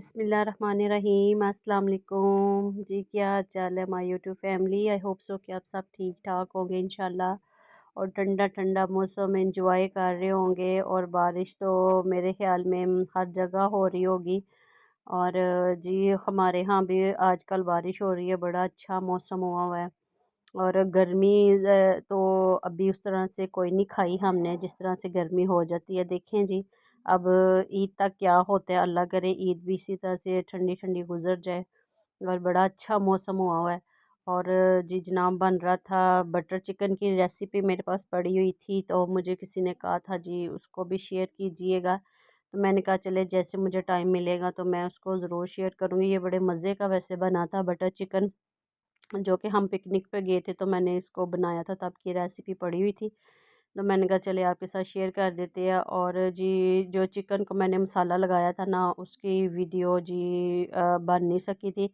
बिस्मिल्लाहिर्रहमानिर्रहीम अस्सलाम वालेकुम जी। क्या हाल चाल है my YouTube family. I hope so कि आप सब ठीक ठाक होंगे इंशाल्लाह और ठंडा ठंडा मौसम एंजॉय कर रहे होंगे। और बारिश तो मेरे ख्याल में हर जगह हो रही होगी। और जी हमारे यहाँ भी आजकल बारिश हो रही है, बड़ा अच्छा मौसम हुआ है। और गर्मी तो अभी उस तरह से कोई नहीं खाई हमने जिस तरह से गर्मी हो जाती है। देखें जी, अब ईद तक क्या होता है, अल्लाह करे ईद भी इसी तरह से ठंडी ठंडी गुजर जाए। और बड़ा अच्छा मौसम हुआ है। और जी जनाब बन रहा था बटर चिकन की रेसिपी मेरे पास पड़ी हुई थी, तो मुझे किसी ने कहा था जी उसको भी शेयर कीजिएगा। तो मैंने कहा चले जैसे मुझे टाइम मिलेगा तो मैं उसको ज़रूर शेयर करूँगी। ये बड़े मज़े का वैसे बना था बटर चिकन, जो कि हम पिकनिक पे गए थे तो मैंने इसको बनाया था, तब की रेसिपी पड़ी हुई थी। तो मैंने कहा चले आपके साथ शेयर कर देते हैं। और जी जो चिकन को मैंने मसाला लगाया था ना, उसकी वीडियो जी बन नहीं सकी थी,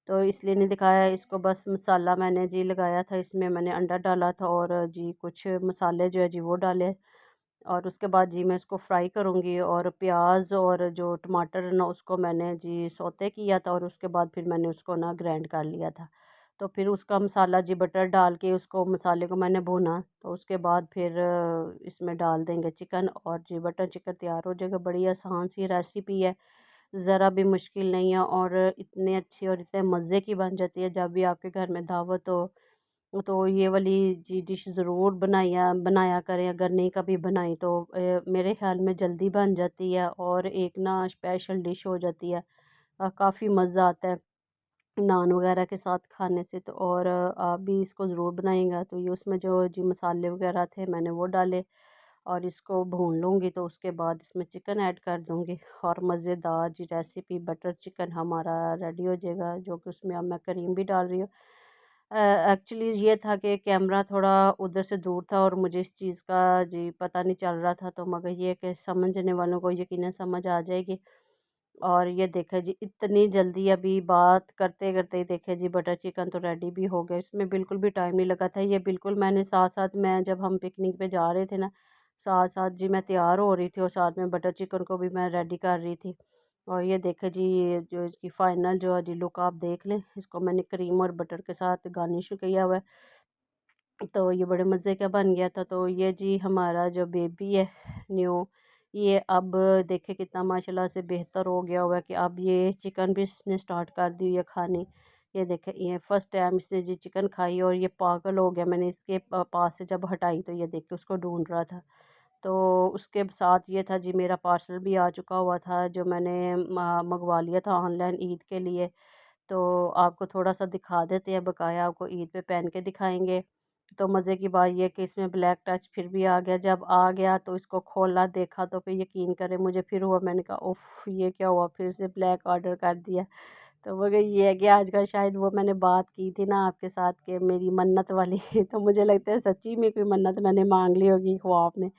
तो इसलिए नहीं दिखाया इसको। बस मसाला मैंने जी लगाया था, इसमें मैंने अंडा डाला था और जी कुछ मसाले जो है जी वो डाले। और उसके बाद जी मैं इसको फ्राई करूँगी। और प्याज और जो टमाटर है ना उसको मैंने जी सौते किया था, और उसके बाद फिर मैंने उसको ना ग्राइंड कर लिया था। तो फिर उसका मसाला जी बटर डाल के उसको मसाले को मैंने भूना, तो उसके बाद फिर इसमें डाल देंगे चिकन और जी बटर चिकन तैयार हो जाएगा। बड़ी आसान सी रेसिपी है, ज़रा भी मुश्किल नहीं है, और इतने अच्छी और इतने मज़े की बन जाती है। जब भी आपके घर में दावत हो तो ये वाली जी डिश ज़रूर बनाया करें। अगर नहीं कभी बनाई तो मेरे ख्याल में जल्दी बन जाती है और एक ना स्पेशल डिश हो जाती है। काफ़ी मज़ा आता है नान वगैरह के साथ खाने से। तो और आप भी इसको ज़रूर बनाइएगा। तो ये उसमें जो जी मसाले वगैरह थे मैंने वो डाले और इसको भून लूँगी, तो उसके बाद इसमें चिकन ऐड कर दूँगी और मज़ेदार जी रेसिपी बटर चिकन हमारा रेडी हो जाएगा, जो कि उसमें अब मैं करीम भी डाल रही हूँ। एक्चुअली ये था कि कैमरा थोड़ा उधर से दूर था और मुझे इस चीज़ का जी पता नहीं चल रहा था, तो मगर ये कि समझने वालों को यकीनन समझ आ जाएगी। और ये देखें जी इतनी जल्दी अभी बात करते करते ही देखें जी बटर चिकन तो रेडी भी हो गया। इसमें बिल्कुल भी टाइम नहीं लगा था। ये बिल्कुल मैंने साथ साथ मैं जब हम पिकनिक पे जा रहे थे ना, साथ साथ जी मैं तैयार हो रही थी और साथ में बटर चिकन को भी मैं रेडी कर रही थी। और ये देखें जी ये जो इसकी फाइनल जो है जी लुक आप देख लें। इसको मैंने क्रीम और बटर के साथ गार्निश किया हुआ है, तो ये बड़े मज़े का बन गया था। तो ये जी हमारा जो बेबी है न्यू, ये अब देखे कितना माशाल्लाह से बेहतर हो गया हुआ है कि अब ये चिकन भी इसने स्टार्ट कर दी हुई है खानी। ये देखे ये फर्स्ट टाइम इसने जी चिकन खाई और ये पागल हो गया। मैंने इसके पास से जब हटाई तो ये देख के उसको ढूंढ रहा था। तो उसके साथ ये था जी मेरा पार्सल भी आ चुका हुआ था, जो मैंने मंगवा लिया था ऑनलाइन ईद के लिए। तो आपको थोड़ा-सा दिखा देते हैं, बकाया आपको ईद पे पहन के दिखाएँगे। तो मज़े की बात ये है कि इसमें ब्लैक टच फिर भी आ गया। जब आ गया तो इसको खोला, देखा तो फिर यकीन करें मुझे फिर हुआ, मैंने कहा उफ़! ये क्या हुआ? फिर से ब्लैक ऑर्डर कर दिया। तो मगर ये है कि आजकल शायद वो मैंने बात की थी ना आपके साथ कि मेरी मन्नत वाली तो मुझे लगता है सच्ची में कोई मन्नत मैंने माँग ली होगी ख्वाब में।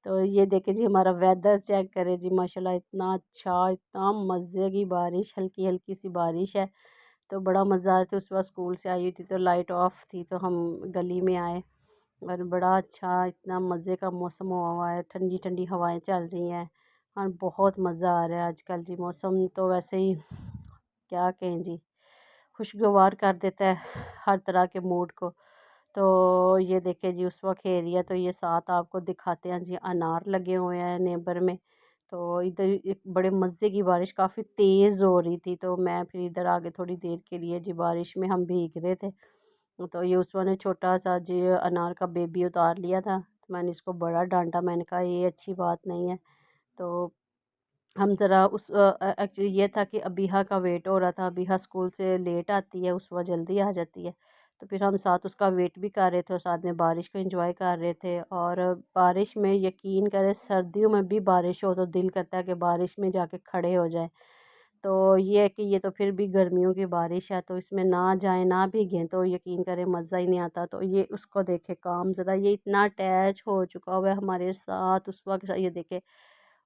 तो ये देखें जी हमारा वेदर चेक करें जी, माशाल्लाह इतना अच्छा, इतना मज़े की बारिश, हल्की-हल्की सी बारिश है। तो बड़ा मज़ा आया। तो उस वक़्त स्कूल से आई हुई थी तो लाइट ऑफ थी, तो हम गली में आए और बड़ा अच्छा इतना मज़े का मौसम हुआ हुआ है, ठंडी-ठंडी हवाएँ चल रही हैं और बहुत मज़ा आ रहा है आजकल जी। मौसम तो वैसे ही क्या कहें जी, खुशगवार कर देता है हर तरह के मूड को। तो ये देखिए जी उस वक़्त एरिया तो ये साथ आपको दिखाते हैं जी, अनार लगे हुए हैं नेबर में। तो इधर एक बड़े मज़े की बारिश काफ़ी तेज़ हो रही थी, तो मैं फिर इधर आगे थोड़ी देर के लिए जी बारिश में हम भीग रहे थे। तो ये उसवा ने छोटा-सा जी अनार का बेबी उतार लिया था। तो मैंने इसको बड़ा डाँटा, मैंने कहा ये अच्छी बात नहीं है। तो हम ज़रा एक्चुअली ये था कि अबीहा का वेट हो रहा था। अबीहा स्कूल से लेट आती है, उसवा जल्दी आ जाती है। तो फिर हम साथ उसका वेट भी कर रहे थे और साथ में बारिश को एंजॉय कर रहे थे। और बारिश में यकीन करें सर्दियों में भी बारिश हो तो दिल करता है कि बारिश में जाके खड़े हो जाएँ। तो ये है कि ये तो फिर भी गर्मियों की बारिश है, तो इसमें ना जाएँ, ना भीगें तो यकीन करें मज़ा ही नहीं आता। तो ये उसको देखें काम ज़रा, ये इतना अटैच हो चुका हुआ है हमारे साथ उस वक़्त। ये देखें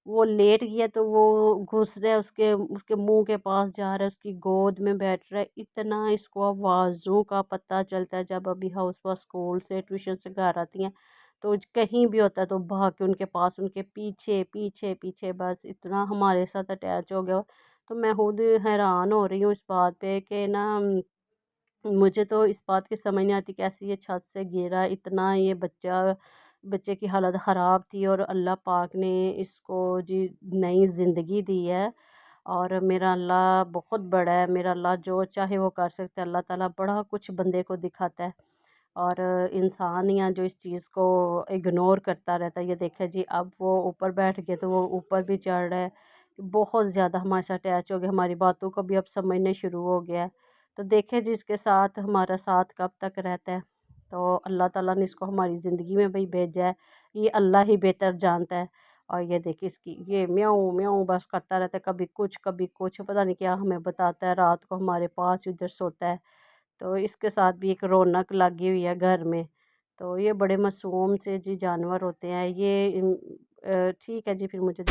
वो लेट गया तो वो घुस रहा है उसके उसके मुँह के पास जा रहा है, उसकी गोद में बैठ रहा है। इतना इसको आवाज़ों का पता चलता है। जब अभी हाउस वाइफ स्कूल से ट्यूशन से घर आती हैं तो कहीं भी होता है तो भाग के उनके पास, उनके पीछे पीछे पीछे, बस इतना हमारे साथ अटैच हो गया। तो मैं खुद हैरान हो रही हूँ इस बात पे कि ना मुझे तो इस बात की समझ नहीं आती कैसे ये छत से गिरा, इतना ये बच्चे की हालत ख़राब थी और अल्लाह पाक ने इसको जी नई ज़िंदगी दी है। और मेरा अल्लाह बहुत बड़ा है, मेरा अल्लाह जो चाहे वो कर सकता है। अल्लाह ताला बड़ा कुछ बंदे को दिखाता है और इंसान ही है जो इस चीज़ को इग्नोर करता रहता है। ये देखे जी, अब वो ऊपर बैठ गया तो वो ऊपर भी चढ़ रहा है। बहुत ज़्यादा हमारे साथ अटैच हो गया, हमारी बातों को भी अब समझने शुरू हो गया है। तो देखें जी, इसके साथ हमारा साथ कब तक रहता है। तो अल्लाह ताला ने इसको हमारी ज़िंदगी में भी भेजा है, ये अल्लाह ही बेहतर जानता है। और ये देखिए, इसकी ये म्याऊं म्याऊं बस करता रहता है, कभी कुछ पता नहीं क्या हमें बताता है। रात को हमारे पास ही उधर सोता है। तो इसके साथ भी एक रौनक लगी हुई है घर में। तो ये बड़े मासूम से जी जानवर होते हैं ये। ठीक है जी, फिर मुझे